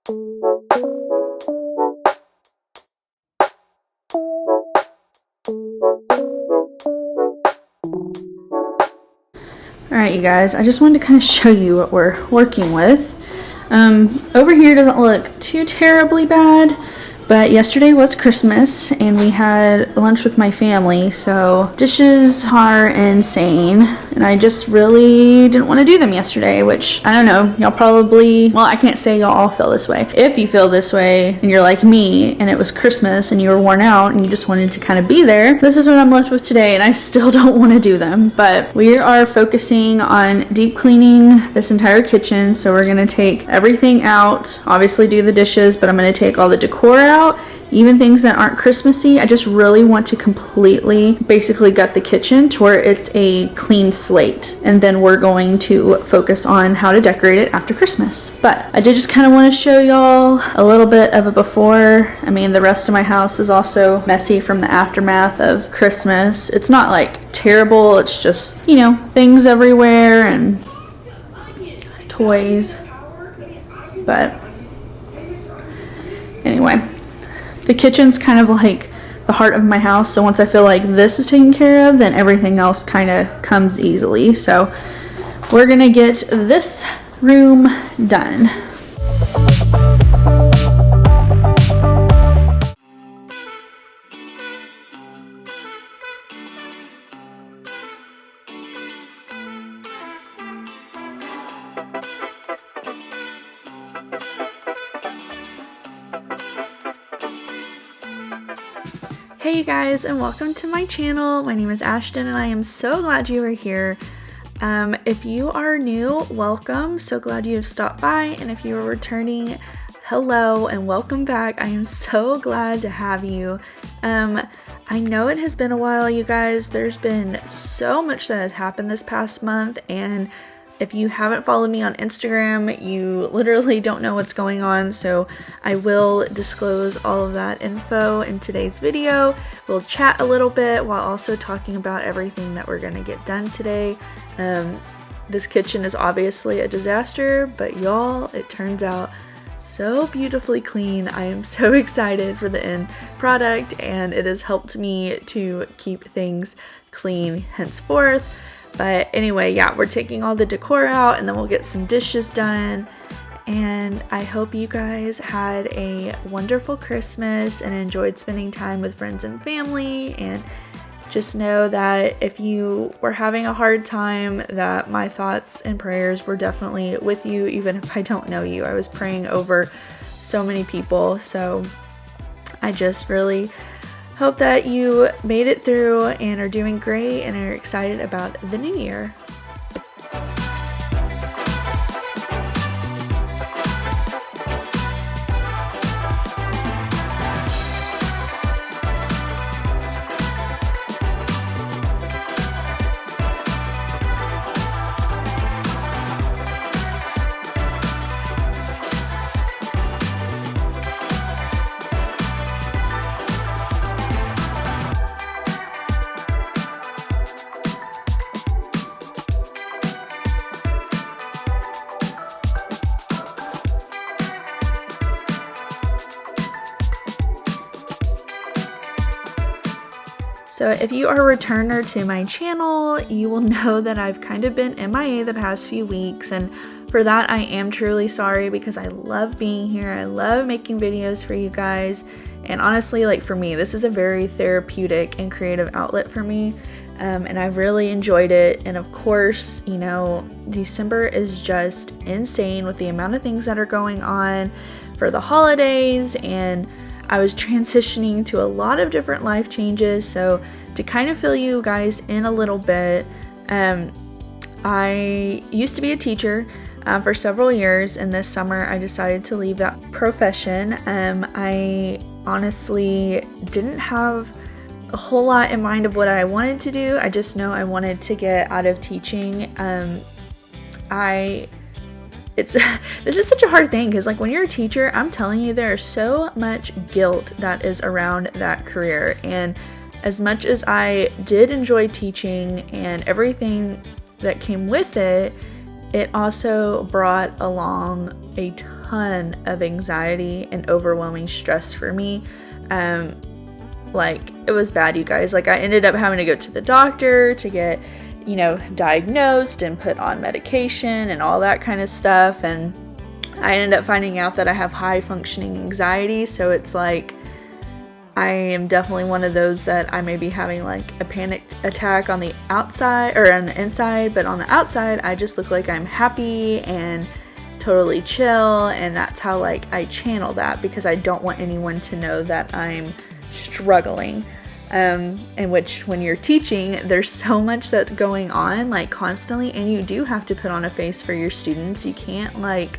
Alright, you guys, I just wanted to kind of show you what we're working with. Over here doesn't look too terribly bad, but yesterday was Christmas and we had lunch with my family, so dishes are insane, and I just really didn't want to do them yesterday, which, I don't know, y'all probably, well, I can't say y'all all feel this way. If you feel this way and you're like me and it was Christmas and you were worn out and you just wanted to kind of be there, this is what I'm left with today, and I still don't want to do them. But we are focusing on deep cleaning this entire kitchen, so we're going to take everything out, obviously do the dishes, but I'm going to take all the decor out, even things that aren't Christmassy. I just really want to completely basically gut the kitchen to where it's a clean slate, and then we're going to focus on how to decorate it after Christmas. But I did just kind of want to show y'all a little bit of a before. I mean, the rest of my house is also messy from the aftermath of Christmas. It's not like terrible, it's just, you know, things everywhere and toys. But anyway, the kitchen's kind of like the heart of my house, so once I feel like this is taken care of, then everything else kind of comes easily. So we're gonna get this room done. Hey you guys, and welcome to my channel. My name is Ashton and I am so glad you are here. If you are new, welcome. So glad you have stopped by, and if you are returning, hello and welcome back. I am so glad to have you. I know it has been a while, you guys. There's been so much that has happened this past month, and if you haven't followed me on Instagram, you literally don't know what's going on, so I will disclose all of that info in today's video. We'll chat a little bit while also talking about everything that we're gonna get done today. This kitchen is obviously a disaster, but y'all, it turns out so beautifully clean. I am so excited for the end product, and it has helped me to keep things clean henceforth. But anyway, yeah, we're taking all the decor out and then we'll get some dishes done. And I hope you guys had a wonderful Christmas and enjoyed spending time with friends and family. And just know that if you were having a hard time, that my thoughts and prayers were definitely with you, even if I don't know you. I was praying over so many people. So I just really hope that you made it through and are doing great and are excited about the new year. So if you are a returner to my channel, you will know that I've kind of been MIA the past few weeks, and for that I am truly sorry, because I love being here. I love making videos for you guys, and honestly, like, for me, this is a very therapeutic and creative outlet for me, and I've really enjoyed it. And of course, you know, December is just insane with the amount of things that are going on for the holidays, and I was transitioning to a lot of different life changes. So to kind of fill you guys in a little bit, I used to be a teacher for several years, and this summer I decided to leave that profession. I honestly didn't have a whole lot in mind of what I wanted to do. I just know I wanted to get out of teaching. This is such a hard thing, because like when you're a teacher, I'm telling you, there is so much guilt that is around that career. And as much as I did enjoy teaching and everything that came with it, it also brought along a ton of anxiety and overwhelming stress for me. Like, it was bad, you guys. Like, I ended up having to go to the doctor to get, diagnosed and put on medication and all that kind of stuff. And I ended up finding out that I have high functioning anxiety. So it's like, I am definitely one of those that I may be having like a panic attack on the outside or on the inside, but on the outside, I just look like I'm happy and totally chill. And that's how like I channel that, because I don't want anyone to know that I'm struggling. In which, when you're teaching, there's so much that's going on like constantly, and you do have to put on a face for your students. You can't like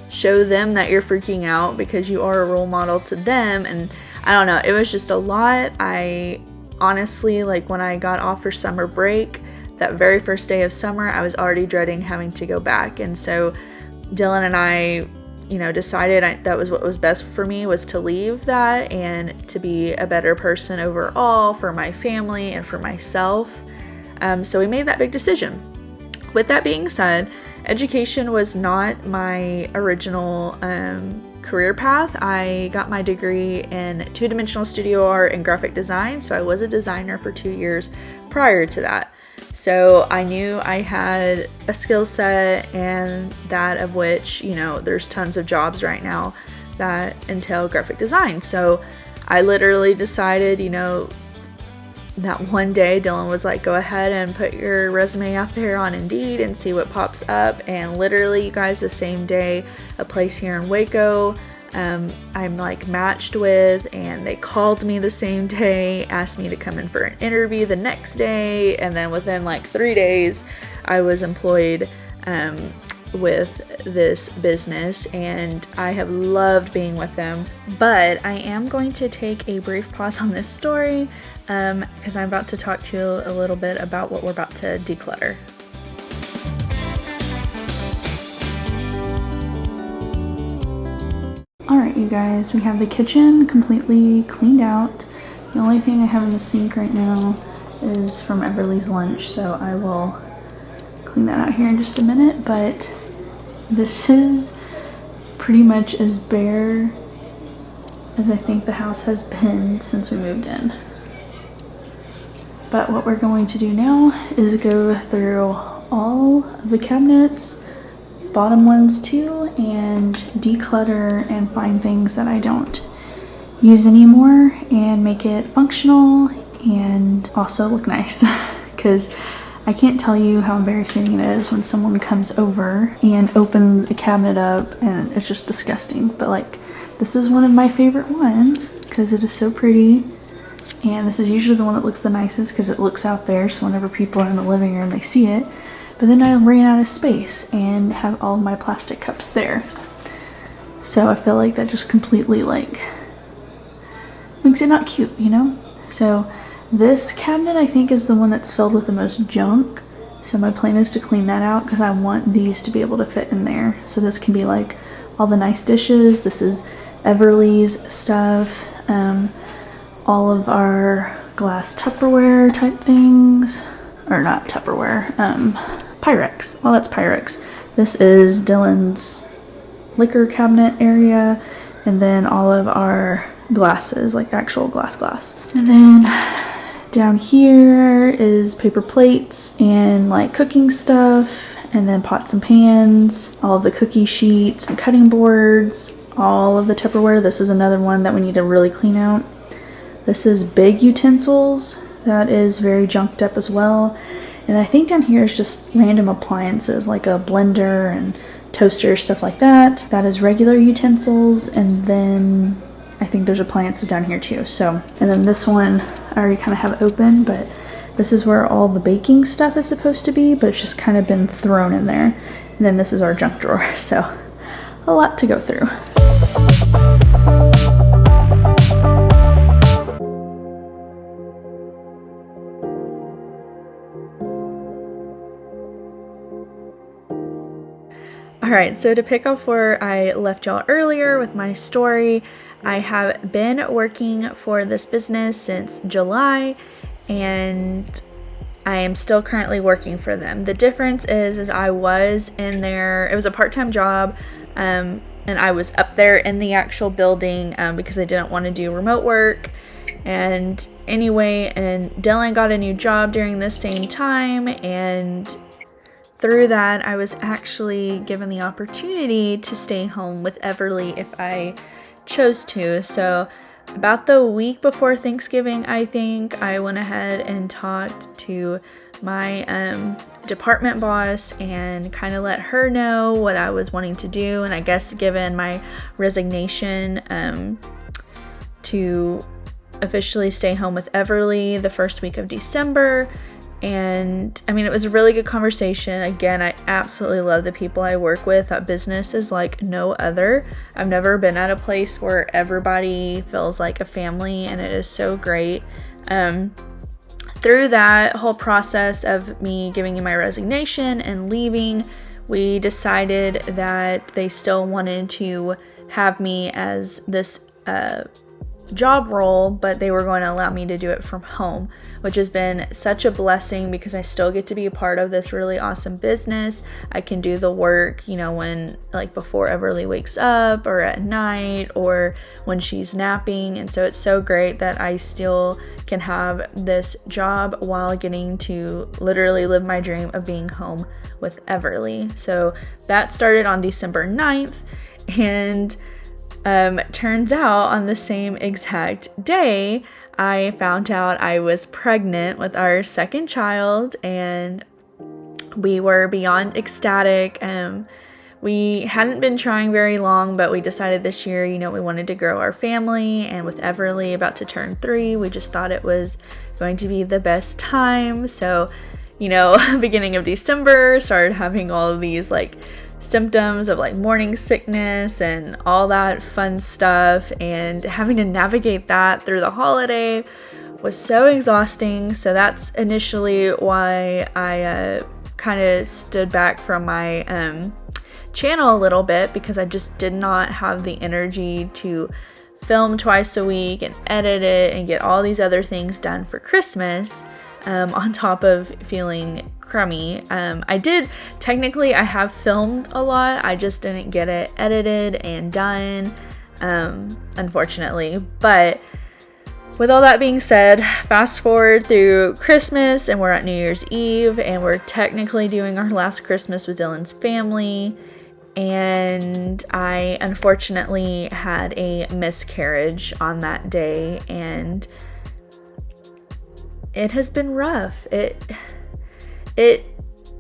show them that you're freaking out, because you are a role model to them. And I don't know, it was just a lot. I honestly, like, when I got off for summer break, that very first day of summer, I was already dreading having to go back. And so Dylan and I, decided that was what was best for me, was to leave that and to be a better person overall for my family and for myself. So we made that big decision. With that being said, education was not my original career path. I got my degree in two-dimensional studio art and graphic design, so I was a designer for 2 years prior to that. So I knew I had a skill set, and that of which, there's tons of jobs right now that entail graphic design. So I literally decided, that one day Dylan was like, go ahead and put your resume out there on Indeed and see what pops up. And literally, you guys, the same day, a place here in Waco, I'm like matched with, and they called me the same day, asked me to come in for an interview the next day. And then within like 3 days, I was employed with this business, and I have loved being with them. But I am going to take a brief pause on this story because I'm about to talk to you a little bit about what we're about to declutter. Alright, you guys, we have the kitchen completely cleaned out. The only thing I have in the sink right now is from Everly's lunch, so I will clean that out here in just a minute. But this is pretty much as bare as I think the house has been since we moved in. But what we're going to do now is go through all of the cabinets, bottom ones too, and declutter and find things that I don't use anymore and make it functional and also look nice. Because I can't tell you how embarrassing it is when someone comes over and opens a cabinet up and it's just disgusting. But like, this is one of my favorite ones because it is so pretty. And this is usually the one that looks the nicest because it looks out there, so whenever people are in the living room, they see it. But then I ran out of space and have all of my plastic cups there. So I feel like that just completely like makes it not cute, So this cabinet I think is the one that's filled with the most junk. So my plan is to clean that out because I want these to be able to fit in there. So this can be like all the nice dishes. This is Everly's stuff. All of our glass Tupperware type things. Or not Tupperware, Pyrex. Well, that's Pyrex. This is Dylan's liquor cabinet area, and then all of our glasses, like actual glass. And then down here is paper plates and like cooking stuff, and then pots and pans, all of the cookie sheets and cutting boards, all of the Tupperware. This is another one that we need to really clean out. This is big utensils. That is very junked up as well. And I think down here is just random appliances like a blender and toaster, stuff like that. That is regular utensils. And then I think there's appliances down here too. So, and then this one I already kind of have open, but this is where all the baking stuff is supposed to be, but it's just kind of been thrown in there. And then this is our junk drawer. So a lot to go through. Alright, so to pick up where I left y'all earlier with my story, I have been working for this business since July, and I am still currently working for them. The difference is I was in there, it was a part-time job, and I was up there in the actual building because I didn't want to do remote work. And anyway, and Dylan got a new job during this same time, and through that, I was actually given the opportunity to stay home with Everly if I chose to. So about the week before Thanksgiving, I think, I went ahead and talked to my department boss and kind of let her know what I was wanting to do. And I guess given my resignation to officially stay home with Everly the first week of December. And I mean, it was a really good conversation. Again, I absolutely love the people I work with. That business is like no other. I've never been at a place where everybody feels like a family, and it is so great. Through that whole process of me giving in my resignation and leaving, we decided that they still wanted to have me as this job role, but they were going to allow me to do it from home, which has been such a blessing because I still get to be a part of this really awesome business. I can do the work, when like before Everly wakes up or at night or when she's napping. And so it's so great that I still can have this job while getting to literally live my dream of being home with Everly. So that started on December 9th, and turns out on the same exact day, I found out I was pregnant with our second child, and we were beyond ecstatic. We hadn't been trying very long, but we decided this year, we wanted to grow our family, and with Everly about to turn 3, we just thought it was going to be the best time. So, beginning of December, started having all of these symptoms of morning sickness and all that fun stuff, and having to navigate that through the holiday was so exhausting. So that's initially why I kind of stood back from my channel a little bit, because I just did not have the energy to film twice a week and edit it and get all these other things done for Christmas, on top of feeling crummy. I have filmed a lot, I just didn't get it edited and done, unfortunately. But with all that being said, fast forward through Christmas, and we're at New Year's Eve, and we're technically doing our last Christmas with Dylan's family, and I unfortunately had a miscarriage on that day, and it has been rough. It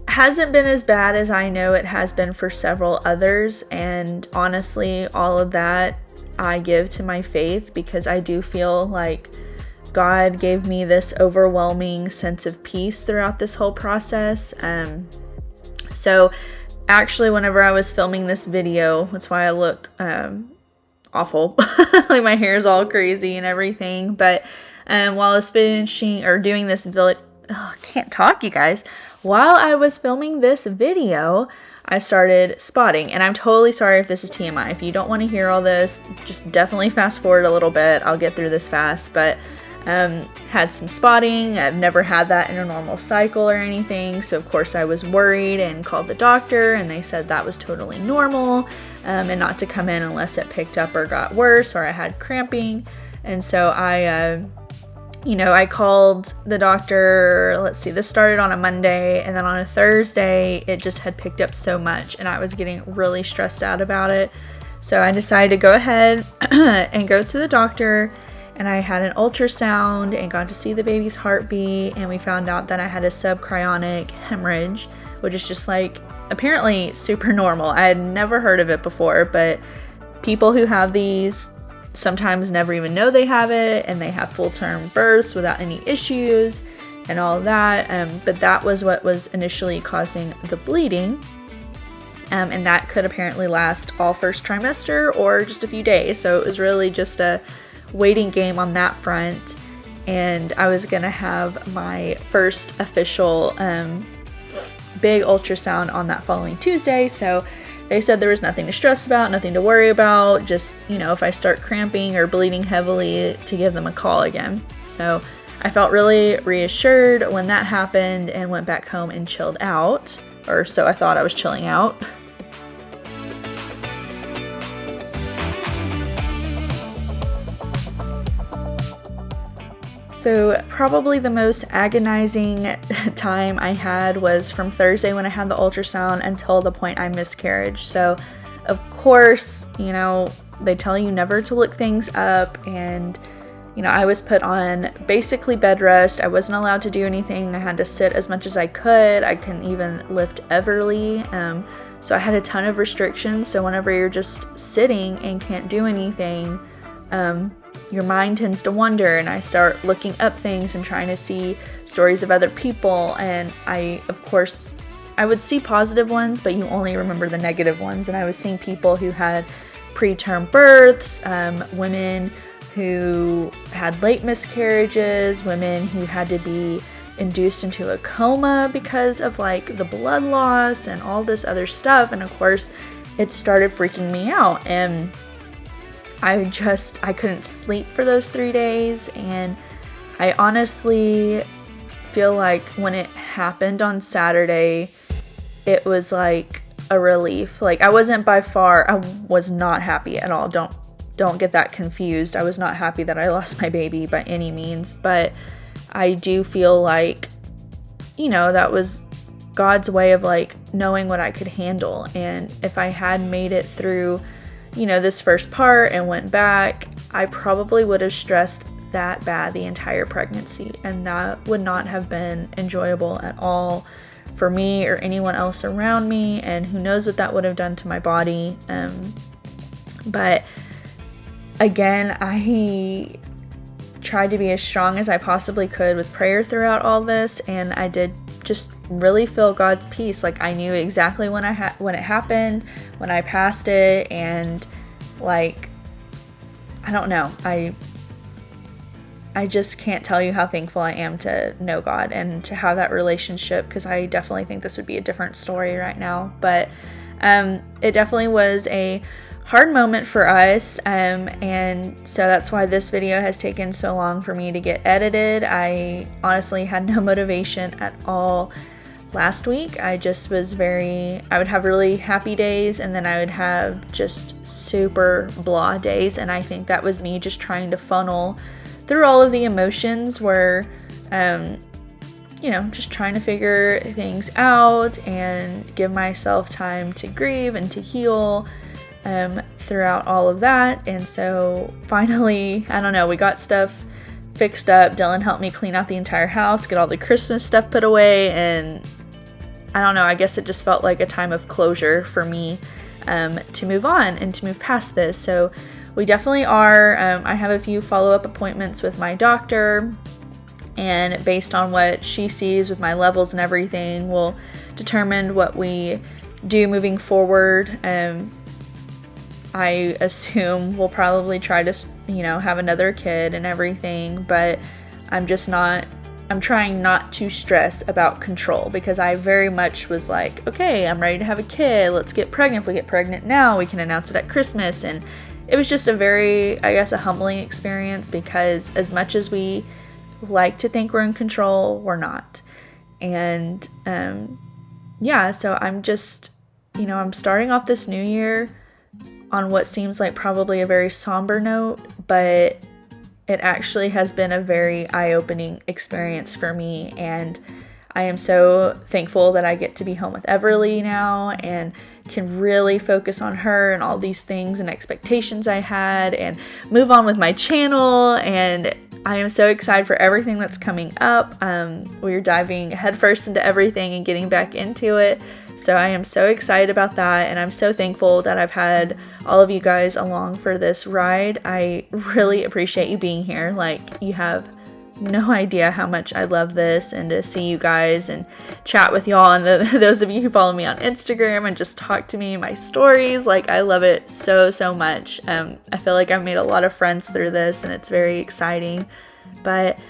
hasn't been as bad as I know it has been for several others, and honestly, all of that I give to my faith, because I do feel like God gave me this overwhelming sense of peace throughout this whole process. So actually, whenever I was filming this video, that's why I look awful. Like my hair is all crazy and everything. But while I was finishing or doing this I can't talk, you guys. While I was filming this video, I started spotting, and I'm totally sorry if this is TMI. If you don't want to hear all this, just definitely fast forward a little bit. I'll get through this fast, but had some spotting. I've never had that in a normal cycle or anything, so of course I was worried and called the doctor, and they said that was totally normal, and not to come in unless it picked up or got worse or I had cramping. And so I called the doctor. Let's see, this started on a Monday, and then on a Thursday, it just had picked up so much, and I was getting really stressed out about it. So I decided to go ahead and go to the doctor, and I had an ultrasound and got to see the baby's heartbeat, and we found out that I had a subchorionic hemorrhage, which is just apparently super normal. I had never heard of it before, but people who have these sometimes never even know they have it, and they have full-term births without any issues and all of that. But that was what was initially causing the bleeding, and that could apparently last all first trimester or just a few days. So it was really just a waiting game on that front, and I was gonna have my first official big ultrasound on that following Tuesday. So they said there was nothing to stress about, nothing to worry about, just, if I start cramping or bleeding heavily, to give them a call again. So I felt really reassured when that happened and went back home and chilled out, or so I thought I was chilling out. So probably the most agonizing time I had was from Thursday when I had the ultrasound until the point I miscarried. So of course, you know, they tell you never to look things up, and you know, I was put on basically bed rest. I wasn't allowed to do anything. I had to sit as much as I could. I couldn't even lift Everly. So I had a ton of restrictions. So whenever you're just sitting and can't do anything, your mind tends to wander, and I start looking up things and trying to see stories of other people. And of course, I would see positive ones, but you only remember the negative ones. And I was seeing people who had preterm births, women who had late miscarriages, women who had to be induced into a coma because of like the blood loss and all this other stuff. And of course, it started freaking me out, and I couldn't sleep for those 3 days. And I honestly feel like when it happened on Saturday, it was like a relief. Like I was not happy at all. Don't get that confused. I was not happy that I lost my baby by any means, but I do feel like, you know, that was God's way of like knowing what I could handle. And if I had made it through, you know, this first part and went back, I probably would have stressed that bad the entire pregnancy, and that would not have been enjoyable at all for me or anyone else around me, and who knows what that would have done to my body. But again, I tried to be as strong as I possibly could with prayer throughout all this, and I did just really feel God's peace. Like I knew exactly when it happened, when I passed it, and like I don't know, I just can't tell you how thankful I am to know God and to have that relationship, because I definitely think this would be a different story right now. But it definitely was a hard moment for us, and so that's why this video has taken so long for me to get edited. I honestly had no motivation at all last week. I just was I would have really happy days, and then I would have just super blah days, and I think that was me just trying to funnel through all of the emotions, where you know, just trying to figure things out and give myself time to grieve and to heal throughout all of that. And so finally, I don't know, we got stuff fixed up. Dylan helped me clean out the entire house, get all the Christmas stuff put away, and I don't know, I guess it just felt like a time of closure for me to move on and to move past this. So we definitely are. I have a few follow-up appointments with my doctor, and based on what she sees with my levels and everything, will determine what we do moving forward. I assume we'll probably try to, you know, have another kid and everything, but I'm trying not to stress about control, because I very much was like, okay, I'm ready to have a kid. Let's get pregnant. If we get pregnant now, we can announce it at Christmas. And it was just a very, I guess, a humbling experience, because as much as we like to think we're in control, we're not. And yeah, so I'm just, you know, I'm starting off this new year on what seems like probably a very somber note, but it actually has been a very eye-opening experience for me, and I am so thankful that I get to be home with Everly now and can really focus on her and all these things and expectations I had, and move on with my channel. And I am so excited for everything that's coming up. We're diving headfirst into everything and getting back into it. So I am so excited about that, and I'm so thankful that I've had all of you guys along for this ride. I really appreciate you being here. Like, you have no idea how much I love this, and to see you guys and chat with y'all, and those of you who follow me on Instagram and just talk to me in my stories. Like, I love it so much. I feel like I've made a lot of friends through this, and it's very exciting. But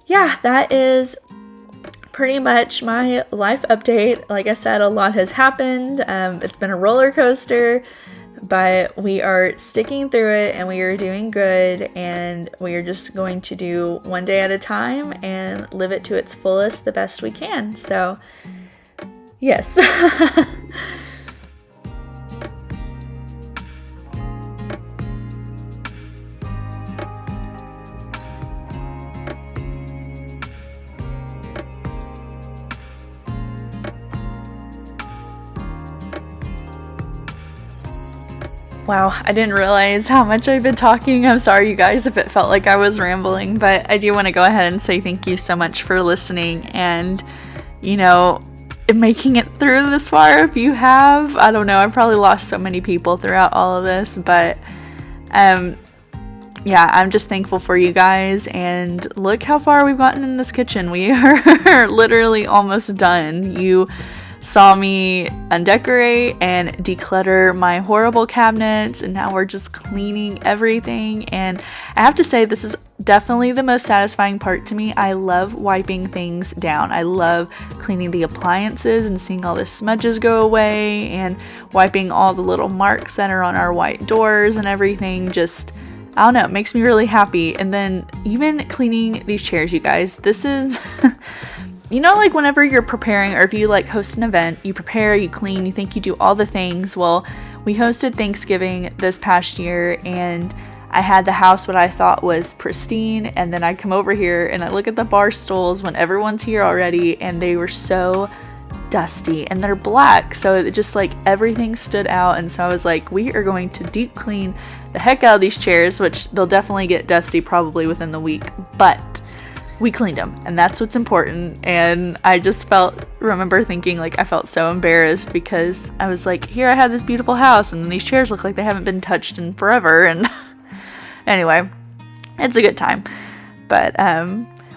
yeah, that is pretty much my life update. Like I said, a lot has happened. It's been a roller coaster, but we are sticking through it, and we are doing good, and we are just going to do one day at a time and live it to its fullest the best we can. So yes. Wow, I didn't realize how much I've been talking. I'm sorry, you guys, if it felt like I was rambling, but I do want to go ahead and say thank you so much for listening and, you know, making it through this far. If you have, I don't know, I've probably lost so many people throughout all of this, but yeah, I'm just thankful for you guys, and look how far we've gotten in this kitchen. We are literally almost done. You saw me undecorate and declutter my horrible cabinets, and now we're just cleaning everything. And I have to say, this is definitely the most satisfying part to me. I love wiping things down. I love cleaning the appliances and seeing all the smudges go away, and wiping all the little marks that are on our white doors and everything. Just, I don't know, it makes me really happy. And then even cleaning these chairs, you guys, this is you know, like whenever you're preparing, or if you like host an event, you prepare, you clean, you think you do all the things. Well, we hosted Thanksgiving this past year, and I had the house what I thought was pristine, and then I come over here and I look at the bar stools when everyone's here already, and they were so dusty, and they're black, so it just like everything stood out. And so I was like, we are going to deep clean the heck out of these chairs, which they'll definitely get dusty probably within the week, but we cleaned them, and that's what's important. And I just remember thinking, like, I felt so embarrassed because I was like, here I have this beautiful house, and these chairs look like they haven't been touched in forever. And anyway, it's a good time. But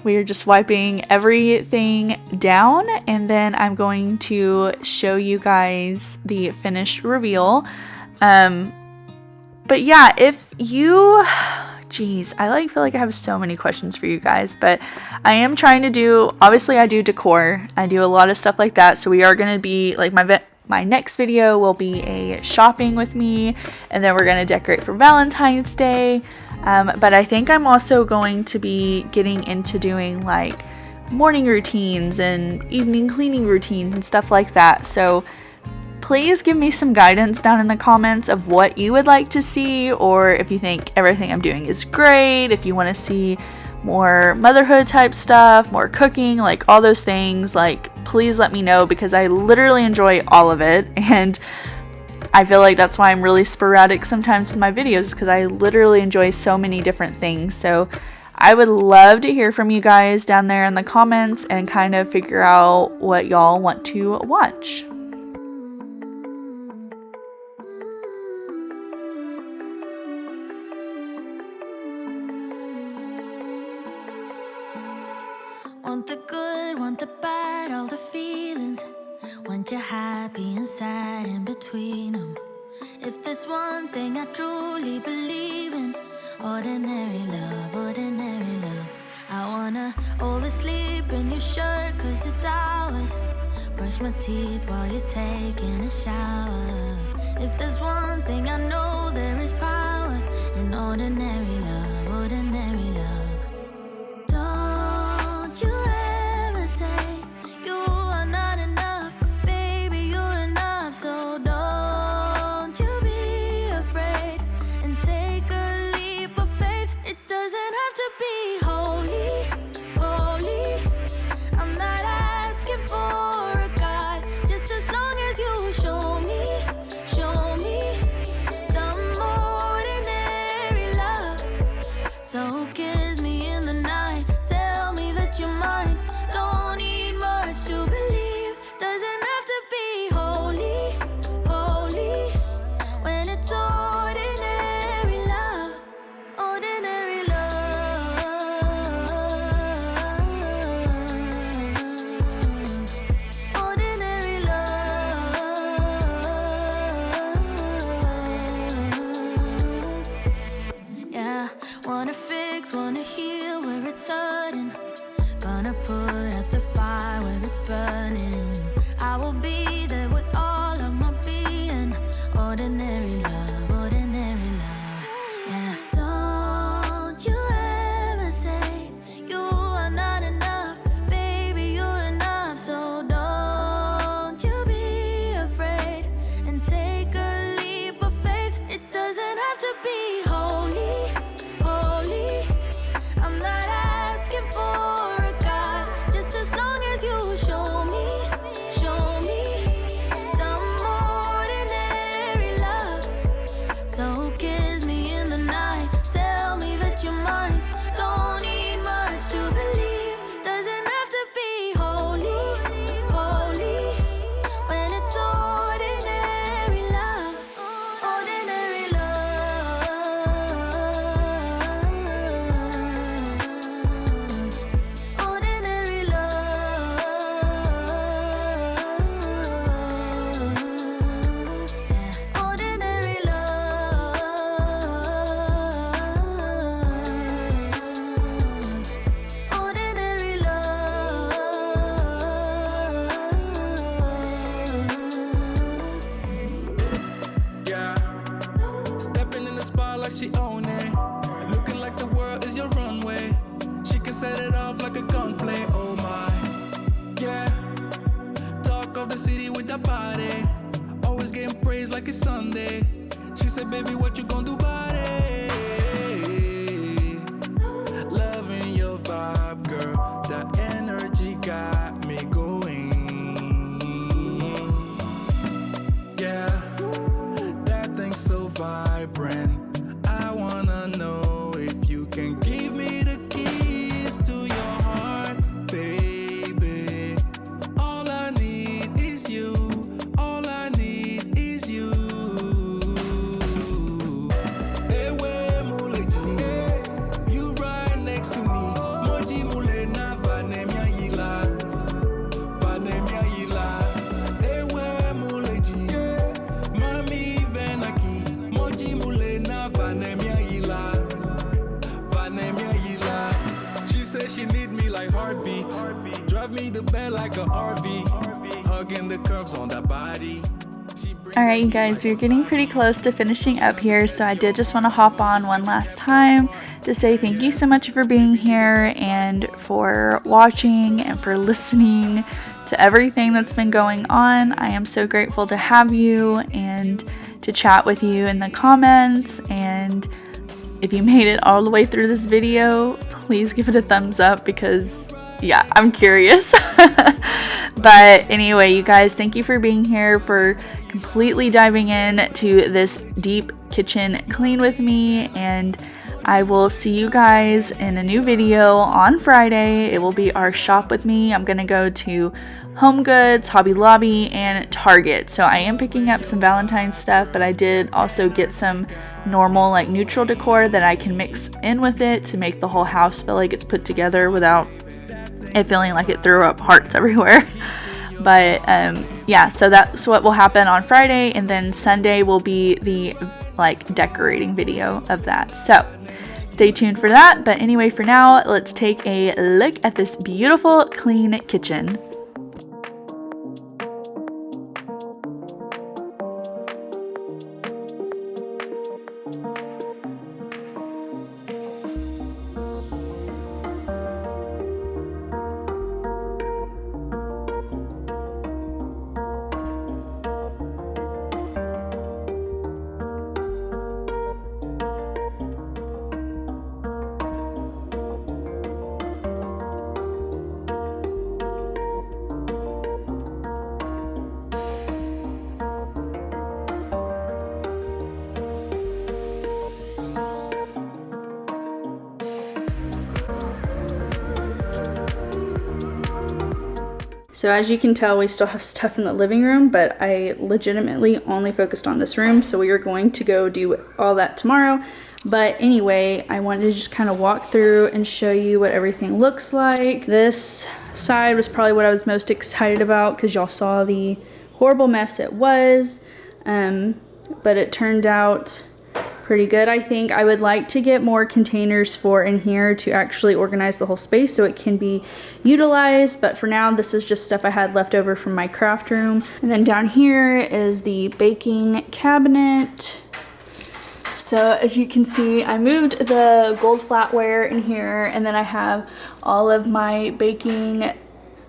we are just wiping everything down, and then I'm going to show you guys the finished reveal. But yeah, if you... Geez, I feel like I have so many questions for you guys, but I am trying to do, obviously I do decor, I do a lot of stuff like that, so we are going to be, like, my next video will be a shopping with me, and then we're going to decorate for Valentine's Day, but I think I'm also going to be getting into doing, like, morning routines and evening cleaning routines and stuff like that, so please give me some guidance down in the comments of what you would like to see, or if you think everything I'm doing is great, if you want to see more motherhood type stuff, more cooking, like all those things, like please let me know, because I literally enjoy all of it, and I feel like that's why I'm really sporadic sometimes with my videos, because I literally enjoy so many different things. So I would love to hear from you guys down there in the comments and kind of figure out what y'all want to watch. Want the good, want the bad, all the feelings. Want you happy and sad in between them. If there's one thing I truly believe in, ordinary love, ordinary love. I wanna oversleep in your shirt 'cause it's ours. Brush my teeth while you're taking a shower. If there's one thing I know, there is power in ordinary love, ordinary love. Don't you ever say you are not enough, baby, you're enough. So don't you be afraid and take a leap of faith. It doesn't have to be holy, holy. I'm not asking for a God, just as long as you show me some more So kiss me in the night, tell me that you're mine. Don't need much to believe, doesn't have to be holy, holy. When it's ordinary love, ordinary love, ordinary love, yeah. Ordinary love, ordinary love. Yeah, stepping in the spot like she own it. Looking like the world is your runway. She can set it off like a gunplay. Oh my, yeah. Talk of the city with that body. Always getting praised like it's Sunday. She said, baby, what you gonna do about it? Loving your vibe, girl. That energy got me going. Yeah, that thing's so vibrant. I wanna know if you can give me the keys to your heart, baby. All I need is you. All I need is you. Ewe muleji, you right next to me. Moji mule na vanemia yila, vanemia yila. Ewe muleji, mami venaki. Moji mule na vanemia yila, vanemia yila. She said she need me like heartbeat. Drive me the bed like a RV. Hugging the curves on that body. Alright, you guys, we're getting pretty close to finishing up here, so I did just want to hop on one last time to say thank you so much for being here and for watching and for listening to everything that's been going on. I am so grateful to have you and to chat with you in the comments, and if you made it all the way through this video, please give it a thumbs up because yeah, I'm curious. But anyway, you guys, thank you for being here, for completely diving in to this deep kitchen clean with me, and I will see you guys in a new video on Friday. It will be our shop with me. I'm gonna go to Home Goods, Hobby Lobby, and Target. So I am picking up some Valentine's stuff, but I did also get some normal like neutral decor that I can mix in with it to make the whole house feel like it's put together without it feeling like it threw up hearts everywhere. But yeah, so that's what will happen on Friday, and then Sunday will be the like decorating video of that. So stay tuned for that. But anyway, for now, let's take a look at this beautiful clean kitchen. So as you can tell, we still have stuff in the living room, but I legitimately only focused on this room. So we are going to go do all that tomorrow. But anyway, I wanted to just kind of walk through and show you what everything looks like. This side was probably what I was most excited about because y'all saw the horrible mess it was. But it turned out pretty good, I think. I would like to get more containers for in here to actually organize the whole space so it can be utilized, but for now this is just stuff I had left over from my craft room. And then down here is the baking cabinet. So as you can see, I moved the gold flatware in here, and then I have all of my baking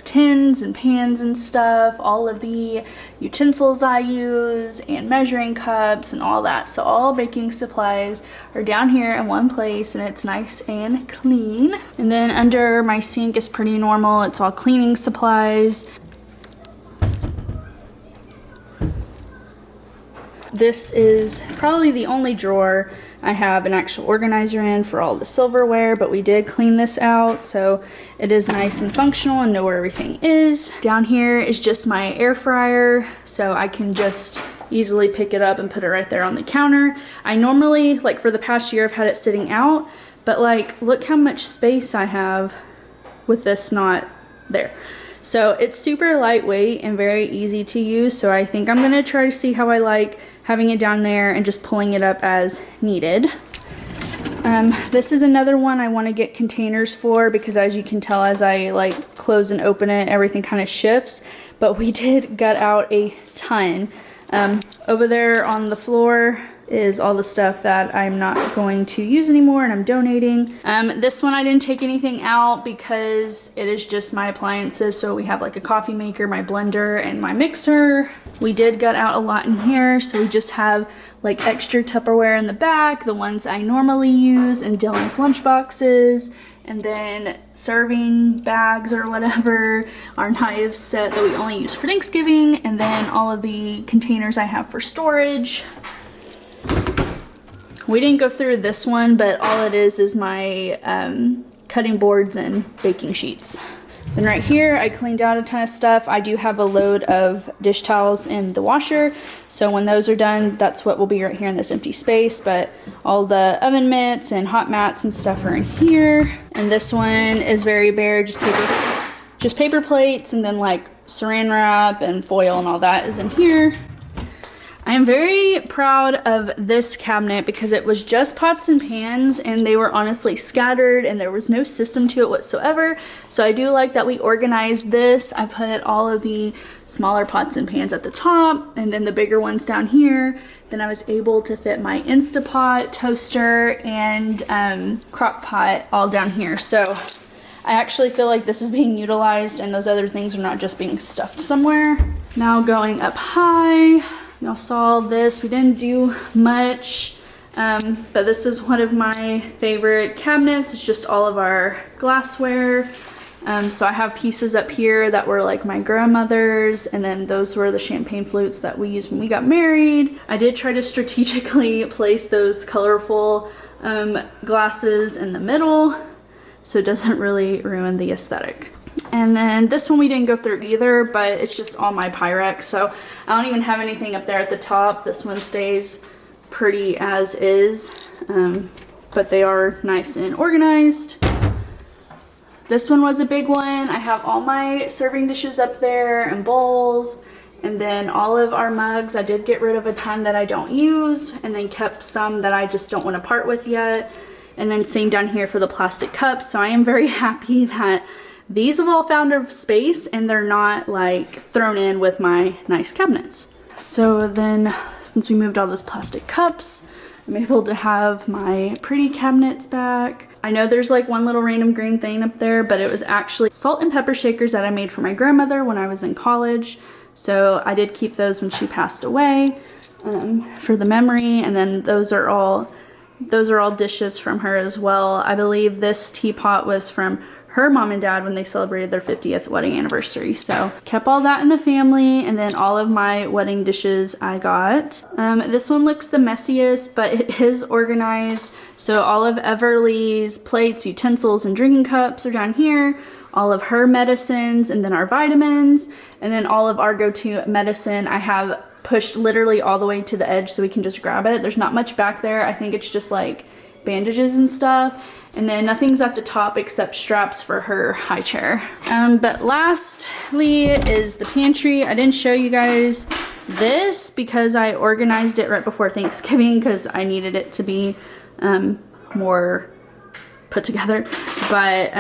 tins and pans and stuff, all of the utensils I use and measuring cups and all that. So all baking supplies are down here in one place, and it's nice and clean. And then under my sink is pretty normal. It's all cleaning supplies. This is probably the only drawer I have an actual organizer in for all the silverware, but we did clean this out, so it is nice and functional and know where everything is. Down here is just my air fryer, so I can just easily pick it up and put it right there on the counter. I normally, like for the past year, I've had it sitting out, but like, look how much space I have with this not there. So it's super lightweight and very easy to use, so I think I'm gonna try to see how I like having it down there and just pulling it up as needed. This is another one I want to get containers for, because as you can tell, as I like close and open it, everything kind of shifts, but we did gut out a ton. Over there on the floor is all the stuff that I'm not going to use anymore and I'm donating. This one I didn't take anything out because it is just my appliances. So we have like a coffee maker, my blender, and my mixer. We did gut out a lot in here, so we just have like extra Tupperware in the back, the ones I normally use, and Dylan's lunch boxes, and then serving bags or whatever, our knives set that we only use for Thanksgiving, and then all of the containers I have for storage. We didn't go through this one, but all it is my cutting boards and baking sheets. Then right here, I cleaned out a ton of stuff. I do have a load of dish towels in the washer, so when those are done, that's what will be right here in this empty space, but all the oven mitts and hot mats and stuff are in here. And this one is very bare, just paper plates, and then like saran wrap and foil and all that is in here. I am very proud of this cabinet because it was just pots and pans, and they were honestly scattered and there was no system to it whatsoever. So I do like that we organized this. I put all of the smaller pots and pans at the top and then the bigger ones down here. Then I was able to fit my Instapot, toaster, and crock pot all down here. So I actually feel like this is being utilized and those other things are not just being stuffed somewhere. Now going up high. Y'all saw this, we didn't do much, but this is one of my favorite cabinets. It's just all of our glassware. So I have pieces up here that were like my grandmother's, and then those were the champagne flutes that we used when we got married. I did try to strategically place those colorful glasses in the middle so it doesn't really ruin the aesthetic. And then this one we didn't go through either, but it's just all my Pyrex, so I don't even have anything up there at the top. This one stays pretty as is, but they are nice and organized. This one was a big one. I have all my serving dishes up there and bowls, and then all of our mugs. I did get rid of a ton that I don't use, and then kept some that I just don't want to part with yet. And then same down here for the plastic cups. So I am very happy that these have all found a space and they're not like thrown in with my nice cabinets. So then since we moved all those plastic cups, I'm able to have my pretty cabinets back. I know there's like one little random green thing up there, but it was actually salt and pepper shakers that I made for my grandmother when I was in college. So I did keep those when she passed away for the memory. And then those are all dishes from her as well. I believe this teapot was from her mom and dad when they celebrated their 50th wedding anniversary. So kept all that in the family, and then all of my wedding dishes I got. This one looks the messiest, but it is organized. So all of Everly's plates, utensils, and drinking cups are down here. All of her medicines, and then our vitamins, and then all of our go-to medicine I have pushed literally all the way to the edge so we can just grab it. There's not much back there. I think it's just like bandages and stuff. And then nothing's at the top except straps for her high chair. But lastly is the pantry. I didn't show you guys this because I organized it right before Thanksgiving because I needed it to be more put together. But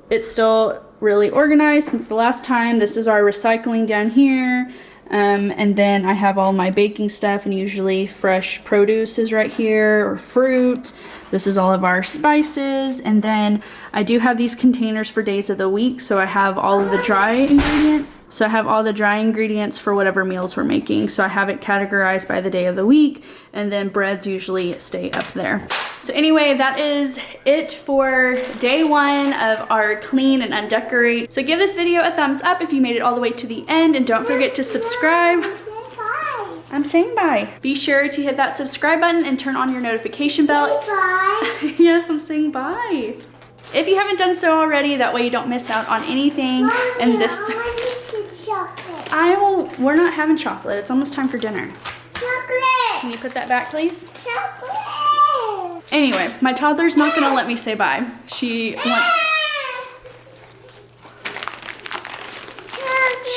it's still really organized since the last time. This is our recycling down here. And then I have all my baking stuff, and usually fresh produce is right here, or fruit. This is all of our spices, and then I do have these containers for days of the week, so I have all of the dry ingredients. So I have all the dry ingredients for whatever meals we're making. So I have it categorized by the day of the week, and then breads usually stay up there. So anyway, that is it for day one of our clean and undecorate. So give this video a thumbs up if you made it all the way to the end, and don't forget to subscribe. I'm saying bye. Be sure to hit that subscribe button and turn on your notification bell. Say bye. Yes, I'm saying bye. If you haven't done so already, that way you don't miss out on anything. And this, I want to chocolate. I won't, we're not having chocolate. It's almost time for dinner. Chocolate. Can you put that back, please? Chocolate. Anyway, my toddler's not gonna let me say bye. She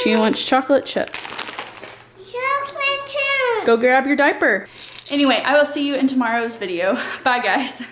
wants chocolate chips. Chocolate too. Go grab your diaper. Anyway, I will see you in tomorrow's video. Bye, guys.